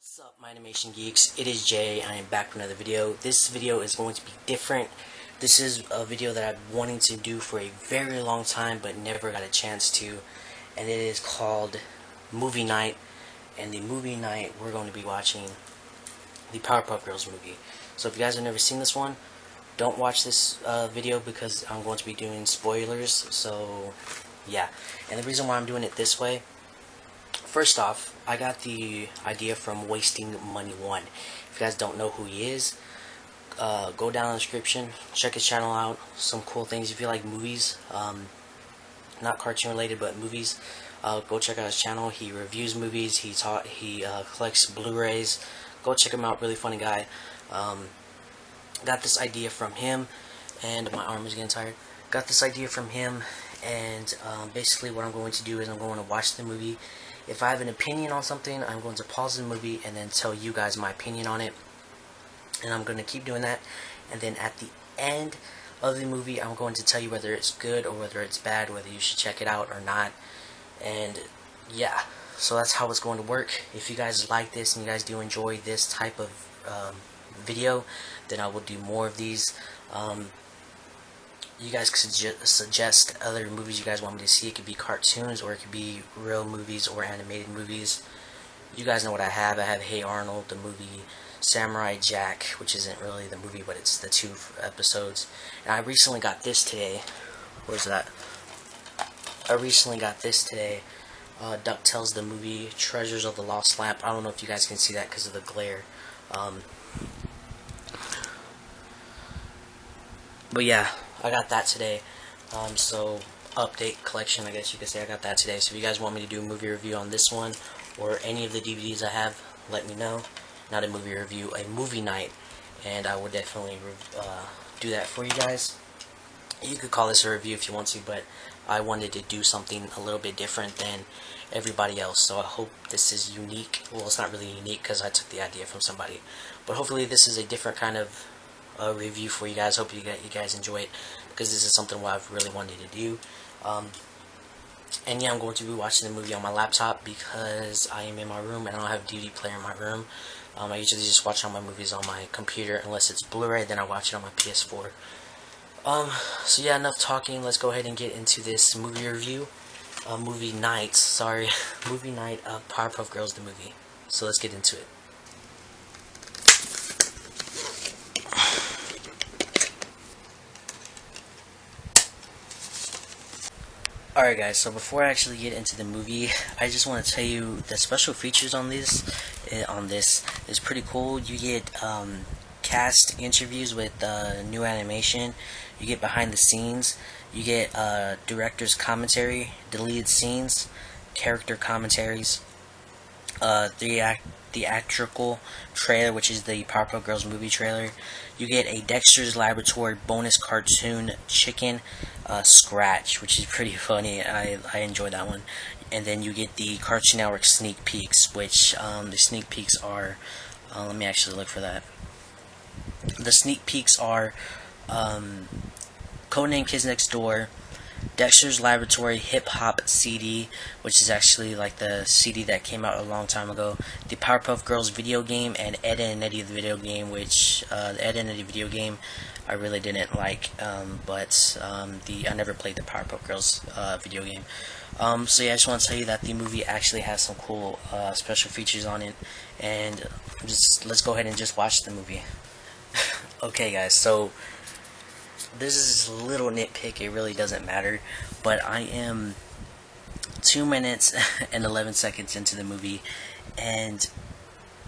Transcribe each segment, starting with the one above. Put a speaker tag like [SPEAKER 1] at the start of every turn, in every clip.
[SPEAKER 1] What's up, my animation geeks? It is Jay, and I am back with another video. This video is going to be different. This is a video that I've been wanting to do for a very long time, but never got a chance to. And it is called Movie Night. And the movie night, we're going to be watching the Powerpuff Girls movie. So if you guys have never seen this one, don't watch this video because I'm going to be doing spoilers. So, yeah. And the reason why I'm doing it this way, first off, I got the idea from Wasting Money 1. If you guys don't know who he is, go down in the description, check his channel out. Some cool things if you like movies, not cartoon related, but movies. Go check out his channel. He reviews movies. He collects Blu-rays. Go check him out. Really funny guy. Got this idea from him, and my arm is getting tired. Got this idea from him, and basically what I'm going to do is I'm going to watch the movie. If I have an opinion on something, I'm going to pause the movie and then tell you guys my opinion on it. And I'm going to keep doing that. And then at the end of the movie, I'm going to tell you whether it's good or whether it's bad, whether you should check it out or not. And yeah, so that's how it's going to work. If you guys like this and you guys do enjoy this type of video, then I will do more of these. You guys could suggest other movies you guys want me to see. It could be cartoons, or it could be real movies or animated movies. You guys know what I have. I have Hey Arnold, the movie, Samurai Jack, which isn't really the movie, but it's the 2 episodes. And I recently got this today. Where's that? I recently got this today. DuckTales, the movie, Treasures of the Lost Lamp. I don't know if you guys can see that because of the glare. But yeah, I got that today. So update collection, I guess you could say. I got that today. So if you guys want me to do a movie review on this one or any of the DVDs I have, let me know. Not a movie review, a movie night, and I will definitely do that for you guys. You could call this a review if you want to, but I wanted to do something a little bit different than everybody else. So I hope this is unique. Well, it's not really unique because I took the idea from somebody, but hopefully this is a different kind of review for you guys. Hope you guys enjoy it, because this is something what I've really wanted to do. And yeah, I'm going to be watching the movie on my laptop because I am in my room and I don't have a DVD player in my room. I usually just watch all my movies on my computer, unless it's Blu-ray, then I watch it on my PS4. So yeah, enough talking. Let's go ahead and get into this movie review. Movie night, sorry. Movie night of Powerpuff Girls, the movie. So let's get into it. Alright guys, so before I actually get into the movie, I just want to tell you the special features on this is pretty cool. You get cast interviews with new animation, you get behind the scenes, you get director's commentary, deleted scenes, character commentaries, theatrical trailer, which is the Powerpuff Girls movie trailer. You get a Dexter's Laboratory bonus cartoon chicken scratch, which is pretty funny. I enjoyed that one. And then you get the Cartoon Network sneak peeks, which the sneak peeks are, let me actually look for that. The sneak peeks are Codename Kids Next Door, Dexter's Laboratory Hip Hop CD, which is actually like the CD that came out a long time ago, the Powerpuff Girls video game, and Ed and Eddie the video game, which the Ed and Eddie video game I really didn't like, but I never played the Powerpuff Girls video game. So yeah, I just want to tell you that the movie actually has some cool special features on it, and let's go ahead and just watch the movie. Okay guys, so this is a little nitpick, it really doesn't matter, but I am 2 minutes and 11 seconds into the movie, and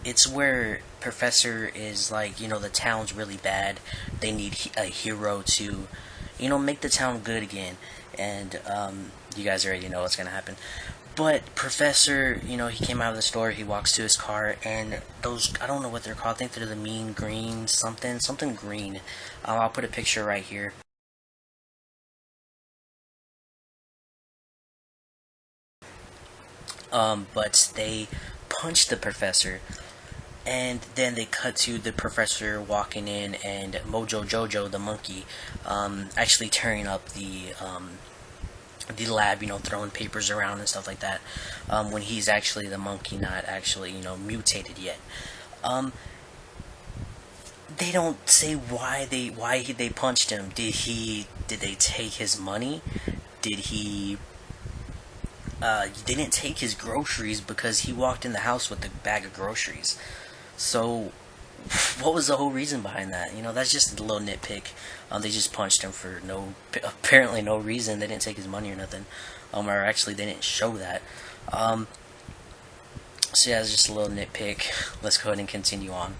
[SPEAKER 1] it's where Professor is like, the town's really bad, they need a hero to, make the town good again, and you guys already know what's gonna happen. But Professor, he came out of the store, he walks to his car, and those, I don't know what they're called, I think they're the mean green something green. I'll put a picture right here. But they punch the Professor, and then they cut to the Professor walking in, and Mojo Jojo, the monkey, actually tearing up the lab, throwing papers around and stuff like that, when he's actually the monkey, not actually, mutated yet. Um, they don't say why they punched him. Did they take his money? Did he didn't take his groceries because he walked in the house with a bag of groceries. So what was the whole reason behind that? That's just a little nitpick. They just punched him for apparently no reason. They didn't take his money or nothing. Or actually, they didn't show that. So yeah, it's just a little nitpick. Let's go ahead and continue on.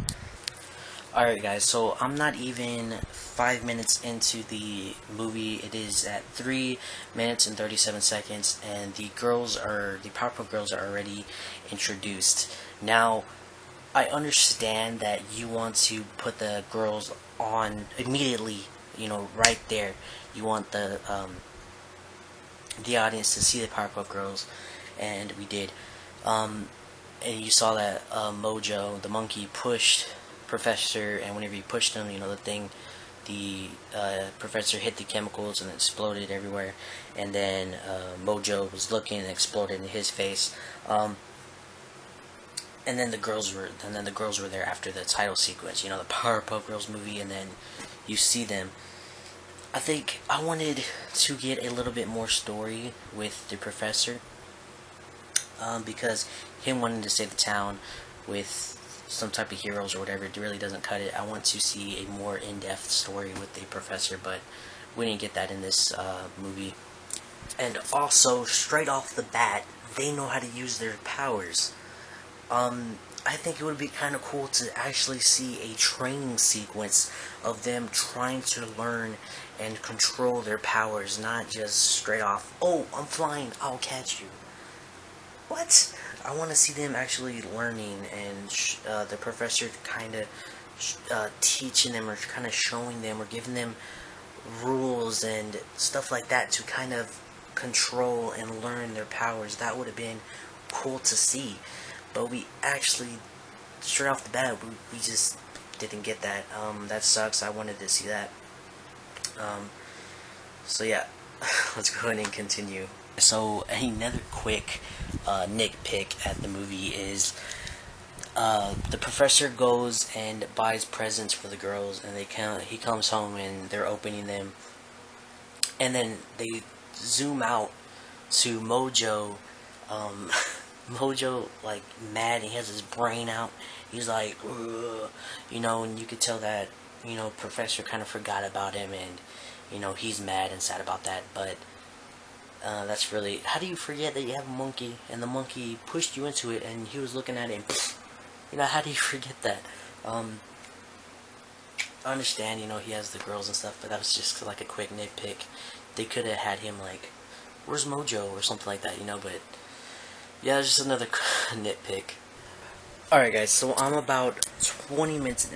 [SPEAKER 1] Alright guys, so I'm not even 5 minutes into the movie. It is at 3 minutes and 37 seconds, and the Powerpuff Girls are already introduced. Now, I understand that you want to put the girls on immediately, right there. You want the audience to see the Powerpuff Girls, and we did. And you saw that Mojo, the monkey, pushed Professor, and whenever he pushed him, the Professor hit the chemicals and it exploded everywhere, and then Mojo was looking and exploded in his face. And then the girls were there after the title sequence, the Powerpuff Girls movie, and then you see them. I think I wanted to get a little bit more story with the Professor, because him wanting to save the town with some type of heroes or whatever, it really doesn't cut it. I want to see a more in-depth story with the Professor, but we didn't get that in this movie. And also, straight off the bat, they know how to use their powers. I think it would be kind of cool to actually see a training sequence of them trying to learn and control their powers, not just straight off, oh, I'm flying, I'll catch you. What? I want to see them actually learning, and the Professor kind of teaching them, or kind of showing them, or giving them rules and stuff like that to kind of control and learn their powers. That would have been cool to see. But we actually, straight off the bat, we just didn't get that. That sucks. I wanted to see that. So yeah, let's go ahead and continue. So another quick nitpick at the movie is the Professor goes and buys presents for the girls, and he comes home and they're opening them, and then they zoom out to Mojo. Mojo, like, mad, and he has his brain out. He's like, ugh, and you could tell that, Professor kind of forgot about him, and, he's mad and sad about that. But that's really, how do you forget that you have a monkey, and the monkey pushed you into it, and he was looking at him? How do you forget that? I understand, he has the girls and stuff, but that was just like a quick nitpick. They could have had him like, where's Mojo, or something like that, but yeah, just another nitpick. Alright guys, so I'm about 20 minutes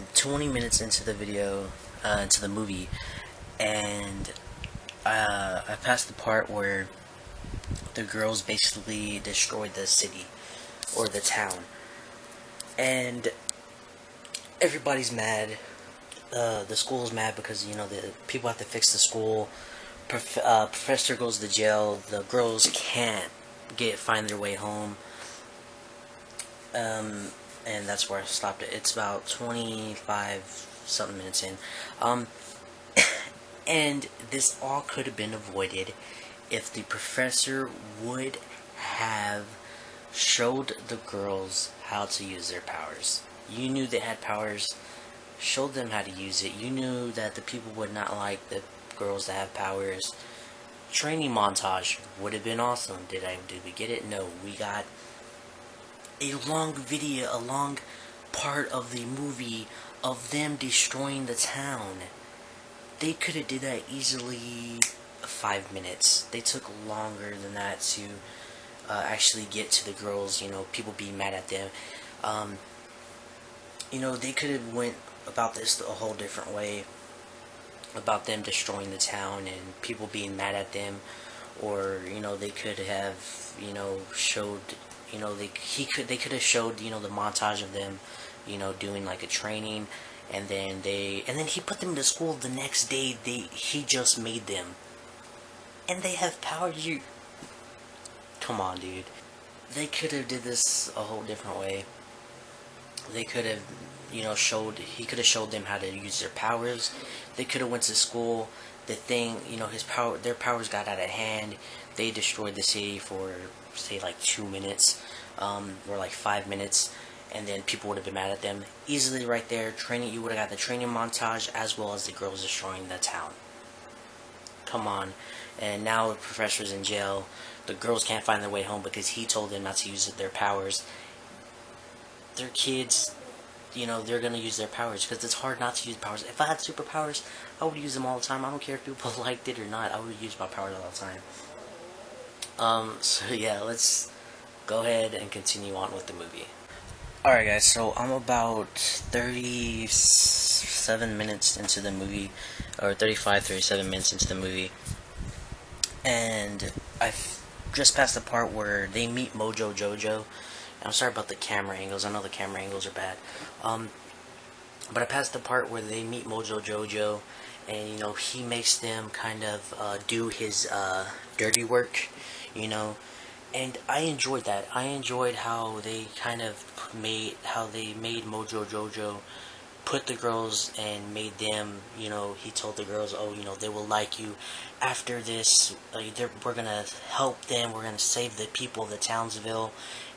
[SPEAKER 1] into the video, into the movie, and I passed the part where the girls basically destroyed the city, or the town, and everybody's mad. The school's mad because, the people have to fix the school. Professor goes to jail. The girls can't find their way home. And that's where I stopped it. It's about 25 something minutes in. And this all could have been avoided if the Professor would have showed the girls how to use their powers. You knew they had powers. Showed them how to use it. You knew that the people would not like the girls that have powers. Training montage would have been awesome. Did we get it? No. We got a long video, a long part of the movie of them destroying the town. They could have did that easily 5 minutes. They took longer than that to actually get to the girls, people being mad at them. They could have went about this a whole different way, about them destroying the town and people being mad at them, or they could have showed they could have showed the montage of them doing like a training, and then he put them to school the next day. He just made them, and they have powers. You come on, dude. They could have did this a whole different way. They could have, he could have showed them how to use their powers. They could have went to school. The thing, their powers got out of hand. They destroyed the city for, say, like 2 minutes, or like 5 minutes, and then people would have been mad at them. Easily right there, training, you would have got the training montage as well as the girls destroying the town. Come on. And now the professor's in jail. The girls can't find their way home because he told them not to use their powers. They're kids, they're gonna use their powers because it's hard not to use powers. If I had superpowers, I would use them all the time. I don't care if people liked it or not. I would use my powers all the time. So yeah, let's go ahead and continue on with the movie. Alright guys, so I'm about 37 minutes into the movie, or 37 minutes into the movie, and I've just passed the part where they meet Mojo Jojo. I'm sorry about the camera angles, I know the camera angles are bad, but I passed the part where they meet Mojo Jojo, and he makes them kind of do his dirty work, and I enjoyed that. I enjoyed how they made Mojo Jojo put the girls and made them, he told the girls, oh, they will like you after this, we're gonna help them, we're gonna save the people of the Townsville,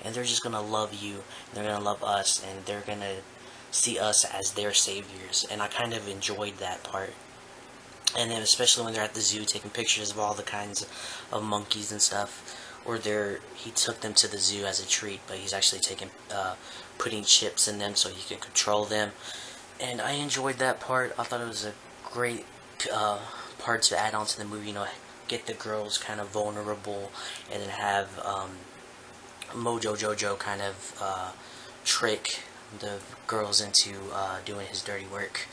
[SPEAKER 1] and they're just gonna love you, they're gonna love us, and they're gonna see us as their saviors. And I kind of enjoyed that part. And then especially when they're at the zoo taking pictures of all the kinds of monkeys and stuff, or he took them to the zoo as a treat, but he's actually putting chips in them so he can control them. And I enjoyed that part. I thought it was a great part to add on to the movie, get the girls kind of vulnerable, and then have Mojo Jojo kind of trick the girls into doing his dirty work.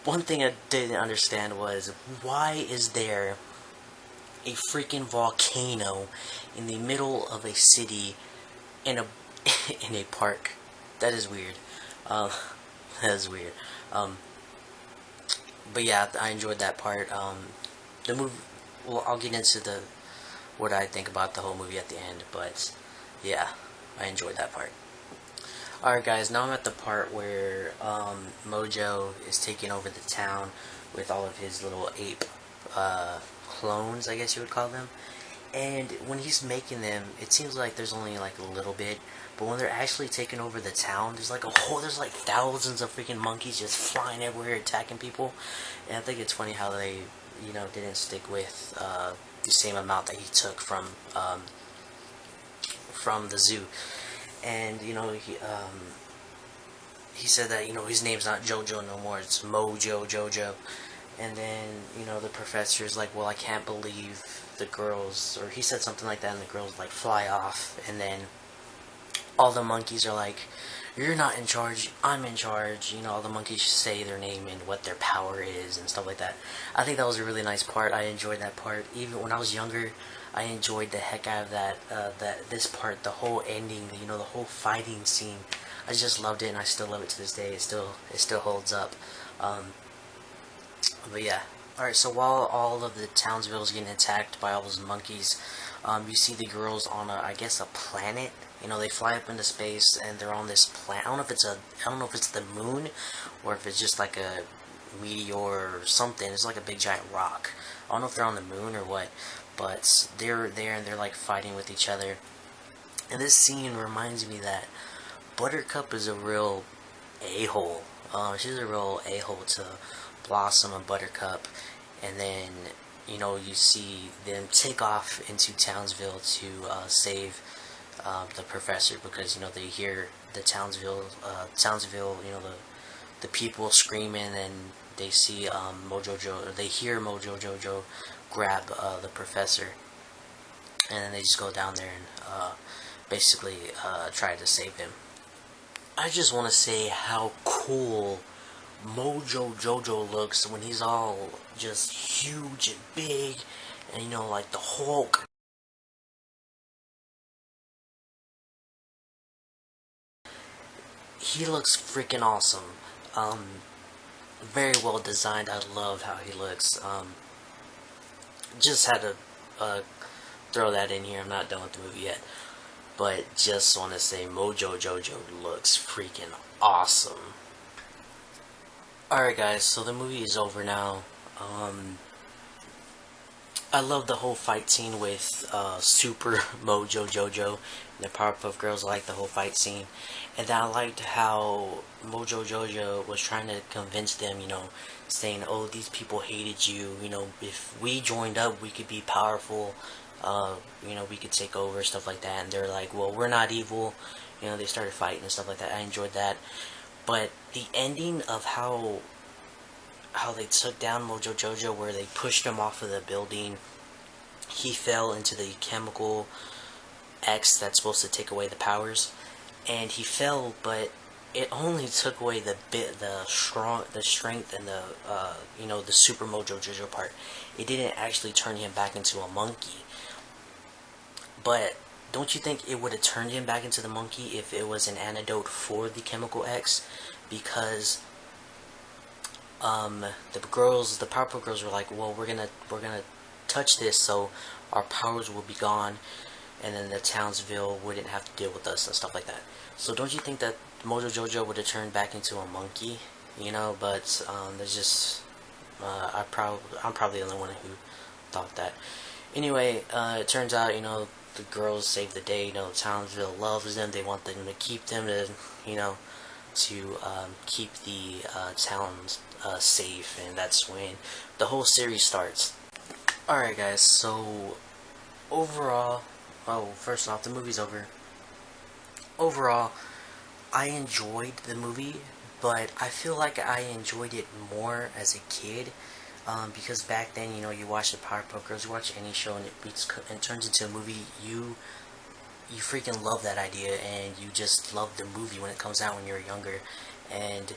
[SPEAKER 1] One thing I didn't understand was, why is there a freaking volcano in the middle of a city in a in a park? That is weird. That is weird. But yeah, I enjoyed that part. The movie. Well, I'll get into what I think about the whole movie at the end. But yeah, I enjoyed that part. Alright guys, now I'm at the part where Mojo is taking over the town with all of his little ape clones, I guess you would call them. And when he's making them, it seems like there's only like a little bit, but when they're actually taking over the town, there's like thousands of freaking monkeys just flying everywhere attacking people. And I think it's funny how they, didn't stick with the same amount that he took from the zoo. And he said that his name's not Jojo no more, it's Mojo Jojo. And then the professor's like, well, I can't believe the girls, or he said something like that, and the girls like fly off, and then all the monkeys are like, you're not in charge, I'm in charge. All the monkeys say their name and what their power is and stuff like that. I think that was a really nice part. I enjoyed that part. Even when I was younger, I enjoyed the heck out of this part, the whole ending, the whole fighting scene. I just loved it, and I still love it to this day. It still holds up. But yeah. Alright, so while all of the Townsville is getting attacked by all those monkeys, you see the girls on I guess a planet. They fly up into space, and they're on this planet. I don't know if it's the moon, or if it's just like a meteor or something. It's like a big giant rock. I don't know if they're on the moon or what, but they're there and they're like fighting with each other. And this scene reminds me that Buttercup is a real a-hole. She's a real a-hole to Blossom and Buttercup. And then you see them take off into Townsville to save the professor, because they hear the Townsville, the people screaming, and they see they hear Mojo Jojo grab the professor, and then they just go down there and basically try to save him. I just want to say how cool Mojo Jojo looks when he's all just huge and big, and like the Hulk. He looks freaking awesome. Very well designed. I love how he looks. Just had to throw that in here. I'm not done with the movie yet. But just want to say Mojo Jojo looks freaking awesome. Alright guys, so the movie is over now. I love the whole fight scene with Super Mojo Jojo and the Powerpuff Girls. I like the whole fight scene. And then I liked how Mojo Jojo was trying to convince them, saying, oh, these people hated you, if we joined up, we could be powerful, we could take over, stuff like that. And they're like, well, we're not evil. They started fighting and stuff like that. I enjoyed that. But the ending of how they took down Mojo Jojo, where they pushed him off of the building, he fell into the chemical X that's supposed to take away the powers, and he fell, but it only took away the strength and the Super Mojo Jojo part. It didn't actually turn him back into a monkey. But don't you think it would have turned him back into the monkey if it was an antidote for the chemical X? Because the Powerpuff Girls were like, well, we're gonna touch this so our powers will be gone, and then the Townsville wouldn't have to deal with us and stuff like that. So don't you think that Mojo Jojo would have turned back into a monkey? But there's just I'm probably the only one who thought that. Anyway, it turns out the girls saved the day. Townsville loves them. They want them to keep them to keep the towns safe, and that's when the whole series starts. Alright guys, so overall, first off, the movie's over. Overall, I enjoyed the movie, but I feel like I enjoyed it more as a kid, because back then, you watch the Powerpuff Girls, you watch any show, and it turns into a movie, you freaking love that idea, and you just love the movie when it comes out when you're younger. And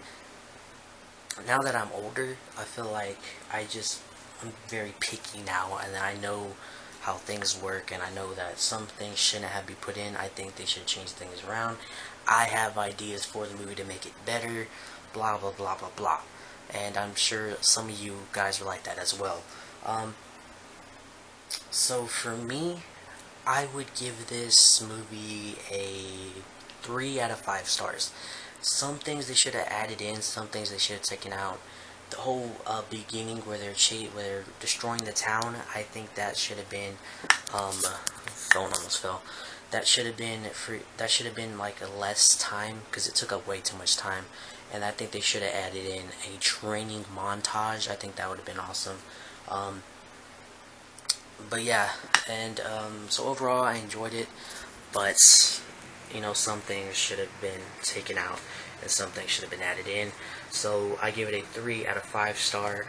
[SPEAKER 1] now that I'm older, I feel like I'm very picky now, and I know how things work, and I know that some things shouldn't have been put in. I think they should change things around. I have ideas for the movie to make it better, blah blah blah blah blah. And I'm sure some of you guys are like that as well. So for me, I would give this movie a 3 out of 5 stars. Some things they should have added in, some things they should have taken out. The whole beginning where they're destroying the town, I think that should have been phone almost fell. That should have been like a less time, because it took up way too much time. And I think they should have added in a training montage. I think that would have been awesome. But yeah, and so overall I enjoyed it, but some things should have been taken out and some things should have been added in. So I give it a 3 out of 5 star.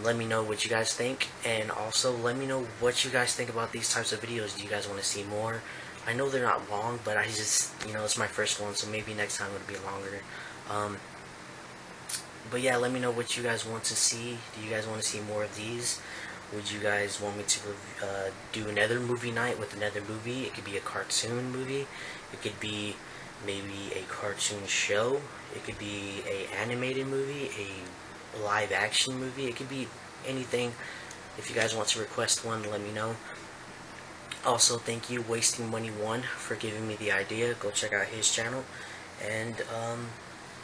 [SPEAKER 1] Let me know what you guys think, and also let me know what you guys think about these types of videos. Do you guys want to see more? I know they're not long, but I just, it's my first one, so maybe next time it'll be longer. But yeah, let me know what you guys want to see. Do you guys want to see more of these? Would you guys want me to do another movie night with another movie? It could be a cartoon movie. It could be maybe a cartoon show. It could be a animated movie, a live action movie. It could be anything. If you guys want to request one, let me know. Also, thank you, Wasting Money 1, for giving me the idea. Go check out his channel. And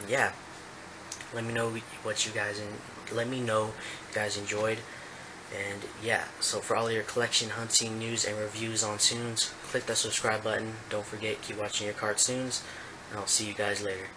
[SPEAKER 1] yeah, let me know what you guys enjoyed. And yeah, so for all your collection, hunting, news, and reviews on Toonz, click that subscribe button. Don't forget, keep watching your cartoons, and I'll see you guys later.